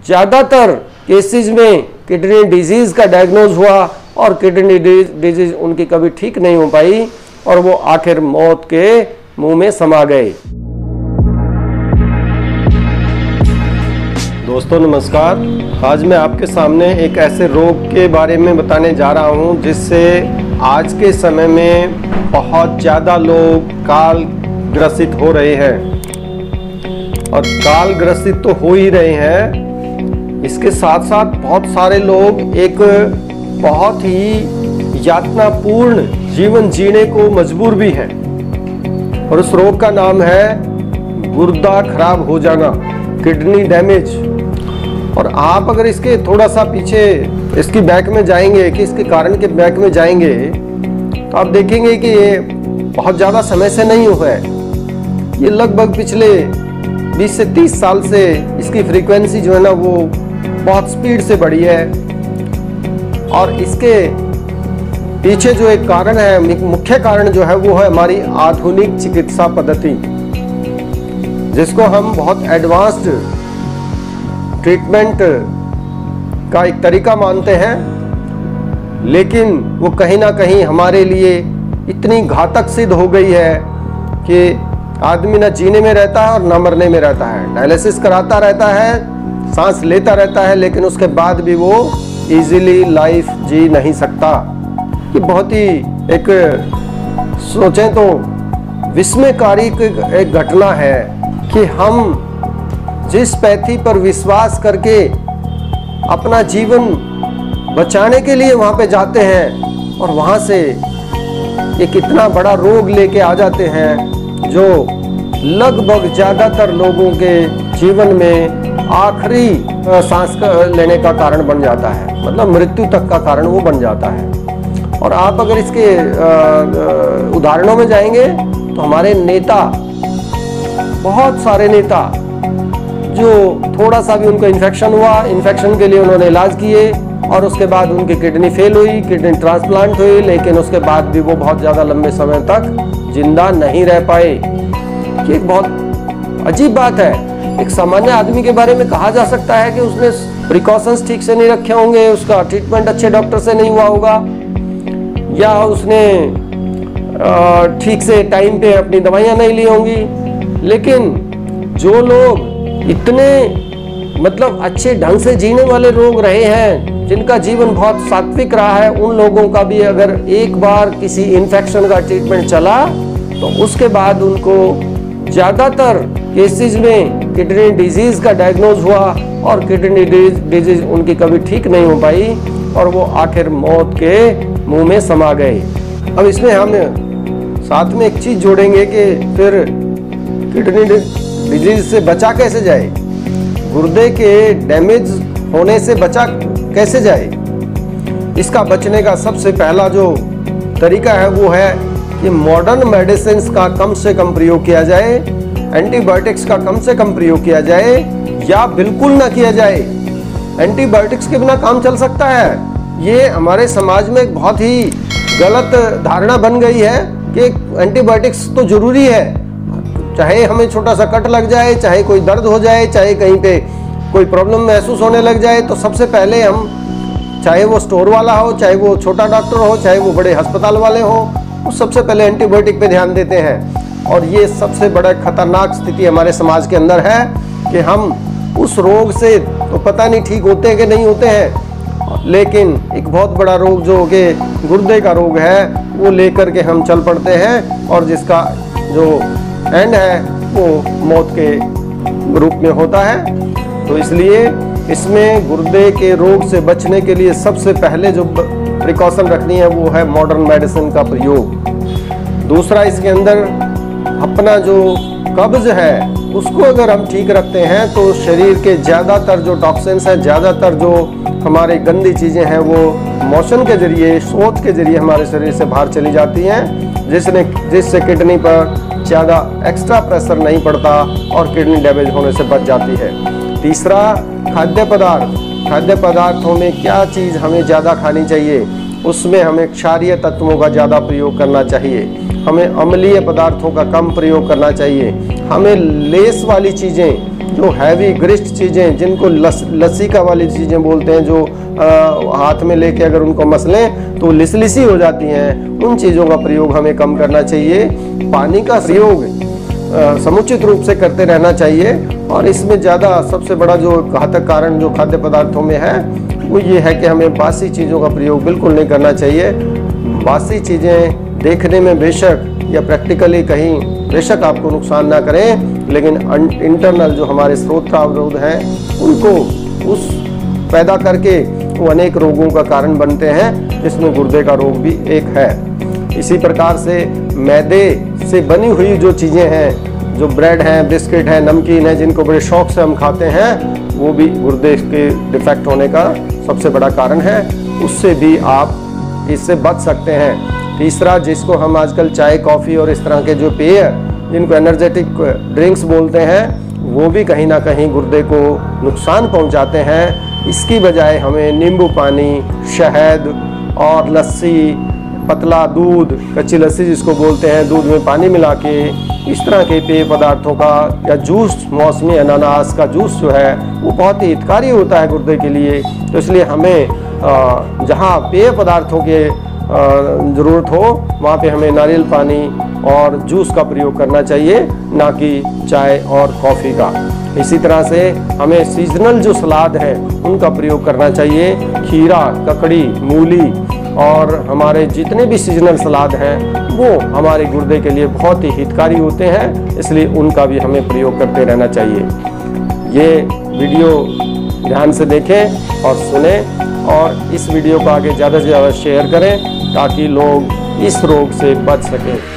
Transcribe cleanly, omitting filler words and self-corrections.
ज़्यादातर केसेस में kidney disease का डायग्नोज हुआ और किडनी डिजीज़ उनकी कभी ठीक नहीं हो पाई और वो आखिर मौत के मुंह में समा गए। दोस्तों नमस्कार, आज मैं आपके सामने एक ऐसे रोग के बारे में बताने जा रहा हूं जिससे आज के समय में बहुत ज़्यादा लोग काल ग्रसित हो रहे हैं और काल ग्रसित तो हो ही रहे हैं, इसके साथ साथ बहुत सारे लोग एक बहुत ही यातनापूर्ण जीवन जीने को मजबूर भी हैं और उस रोग का नाम है गुर्दा खराब हो जाना, किडनी डैमेज। और आप अगर इसके थोड़ा सा पीछे इसकी बैक में जाएंगे कि इसके कारण के बैक में जाएंगे तो आप देखेंगे कि ये बहुत ज़्यादा समय से नहीं हुआ है। ये लगभग पिछले 20 से 30 साल से इसकी फ्रीक्वेंसी जो है ना वो बहुत स्पीड से बढ़ी है और इसके पीछे जो एक कारण है, मुख्य कारण जो है वो है हमारी आधुनिक चिकित्सा पद्धति, जिसको हम बहुत एडवांस्ड ट्रीटमेंट का एक तरीका मानते हैं, लेकिन वो कहीं ना कहीं हमारे लिए इतनी घातक सिद्ध हो गई है कि आदमी ना जीने में रहता है और ना मरने में रहता है। डायलिसिस कराता रहता है, सांस लेता रहता है, लेकिन उसके बाद भी वो इजीली लाइफ जी नहीं सकता। ये बहुत ही एक सोचें तो विस्मयकारी एक घटना है कि हम जिस पैथी पर विश्वास करके अपना जीवन बचाने के लिए वहाँ पे जाते हैं और वहाँ से एक इतना बड़ा रोग लेके आ जाते हैं जो लगभग ज़्यादातर लोगों के जीवन में आखिरी सांस लेने का कारण बन जाता है, मतलब मृत्यु तक का कारण वो बन जाता है। और आप अगर इसके उदाहरणों में जाएंगे तो हमारे नेता, बहुत सारे नेता जो थोड़ा सा भी उनको इन्फेक्शन हुआ, इन्फेक्शन के लिए उन्होंने इलाज किए और उसके बाद उनकी किडनी फेल हुई, किडनी ट्रांसप्लांट हुई, लेकिन उसके बाद भी वो बहुत ज़्यादा लंबे समय तक जिंदा नहीं रह पाए। ये एक बहुत अजीब बात है। एक सामान्य आदमी के बारे में कहा जा सकता है कि उसने प्रिकॉशंस ठीक से नहीं रखे होंगे, उसका ट्रीटमेंट अच्छे डॉक्टर से नहीं हुआ होगा, या उसने ठीक से टाइम पे अपनी दवाइयाँ नहीं ली होंगी। लेकिन जो लोग इतने मतलब अच्छे ढंग से जीने वाले लोग रहे हैं, जिनका जीवन बहुत सात्विक रहा है, उन लोगों का भी अगर एक बार किसी इन्फेक्शन का ट्रीटमेंट चला तो उसके बाद उनको ज़्यादातर केसेस में किडनी डिजीज़ का डायग्नोज हुआ और किडनी डिजीज़ उनकी कभी ठीक नहीं हो पाई और वो आखिर मौत के मुंह में समा गए। अब इसमें हम साथ में एक चीज़ जोड़ेंगे कि फिर किडनी डिजीज से बचा कैसे जाए, गुर्दे के डैमेज होने से बचा कैसे जाए। इसका बचने का सबसे पहला जो तरीका है वो है कि मॉडर्न मेडिसिन का कम से कम प्रयोग किया जाए, एंटीबायोटिक्स का कम से कम प्रयोग किया जाए या बिल्कुल ना किया जाए। एंटीबायोटिक्स के बिना काम चल सकता है, ये हमारे समाज में एक बहुत ही गलत धारणा बन गई है कि एंटीबायोटिक्स तो जरूरी है, चाहे हमें छोटा सा कट लग जाए, चाहे कोई दर्द हो जाए, चाहे कहीं पे कोई प्रॉब्लम महसूस होने लग जाए, तो सबसे पहले हम, चाहे वो स्टोर वाला हो, चाहे वो छोटा डॉक्टर हो, चाहे वो बड़े अस्पताल वाले हो, वो सबसे पहले एंटीबायोटिक पे ध्यान देते हैं। और ये सबसे बड़ा खतरनाक स्थिति हमारे समाज के अंदर है कि हम उस रोग से तो पता नहीं ठीक होते हैं कि नहीं होते हैं, लेकिन एक बहुत बड़ा रोग जो कि गुर्दे का रोग है वो लेकर के हम चल पड़ते हैं और जिसका जो एंड है वो मौत के रूप में होता है। तो इसलिए इसमें गुर्दे के रोग से बचने के लिए सबसे पहले जो प्रिकॉशन रखनी है वो है मॉडर्न मेडिसिन का प्रयोग। दूसरा, इसके अंदर अपना जो कब्ज है उसको अगर हम ठीक रखते हैं तो शरीर के ज़्यादातर जो टॉक्सिन्स हैं, ज़्यादातर जो हमारी गंदी चीज़ें हैं वो मोशन के जरिए, शौच के जरिए हमारे शरीर से बाहर चली जाती हैं, जिससे किडनी पर ज़्यादा एक्स्ट्रा प्रेशर नहीं पड़ता और किडनी डैमेज होने से बच जाती है। तीसरा, खाद्य पदार्थों में क्या चीज़ हमें ज़्यादा खानी चाहिए, उसमें हमें क्षारीय तत्वों का ज़्यादा प्रयोग करना चाहिए, हमें अम्लीय पदार्थों का कम प्रयोग करना चाहिए, हमें लेस वाली चीज़ें जो जो हैवी गरिष्ठ चीज़ें, जिनको लसीका वाली चीज़ें बोलते हैं, जो हाथ में लेके अगर उनको मसलें तो लिसलिसी हो जाती हैं, उन चीज़ों का प्रयोग हमें कम करना चाहिए। पानी का प्रयोग समुचित रूप से करते रहना चाहिए। और इसमें ज़्यादा सबसे बड़ा जो घातक कारण जो खाद्य पदार्थों में है वो ये है कि हमें बासी चीज़ों का प्रयोग बिल्कुल नहीं करना चाहिए। बासी चीज़ें देखने में बेशक या प्रैक्टिकली कहीं बेशक आपको नुकसान ना करें, लेकिन इंटरनल जो हमारे स्रोतावरोध हैं उनको उस पैदा करके वो अनेक रोगों का कारण बनते हैं, जिसमें गुर्दे का रोग भी एक है। इसी प्रकार से मैदे से बनी हुई जो चीज़ें हैं, जो ब्रेड हैं, बिस्किट है, नमकीन है, जिनको बड़े शौक से हम खाते हैं, वो भी गुर्दे के डिफेक्ट होने का सबसे बड़ा कारण है। उससे भी आप इससे बच सकते हैं। तीसरा, जिसको हम आजकल चाय, कॉफ़ी और इस तरह के जो पेय जिनको एनर्जेटिक ड्रिंक्स बोलते हैं, वो भी कहीं ना कहीं गुर्दे को नुकसान पहुंचाते हैं। इसकी बजाय हमें नींबू पानी, शहद और लस्सी, पतला दूध, कच्ची लस्सी जिसको बोलते हैं, दूध में पानी मिला के, इस तरह के पेय पदार्थों का, या जूस, मौसमी अनानास का जूस जो है वो बहुत ही हितकारी होता है गुर्दे के लिए। तो इसलिए हमें जहाँ पेय पदार्थों के ज़रूरत हो वहाँ पे हमें नारियल पानी और जूस का प्रयोग करना चाहिए, ना कि चाय और कॉफ़ी का। इसी तरह से हमें सीजनल जो सलाद है उनका प्रयोग करना चाहिए। खीरा, ककड़ी, मूली और हमारे जितने भी सीजनल सलाद हैं वो हमारे गुर्दे के लिए बहुत ही हितकारी होते हैं, इसलिए उनका भी हमें प्रयोग करते रहना चाहिए। ये वीडियो ध्यान से देखें और सुने, और इस वीडियो को आगे ज़्यादा से ज़्यादा शेयर करें ताकि लोग इस रोग से बच सकें।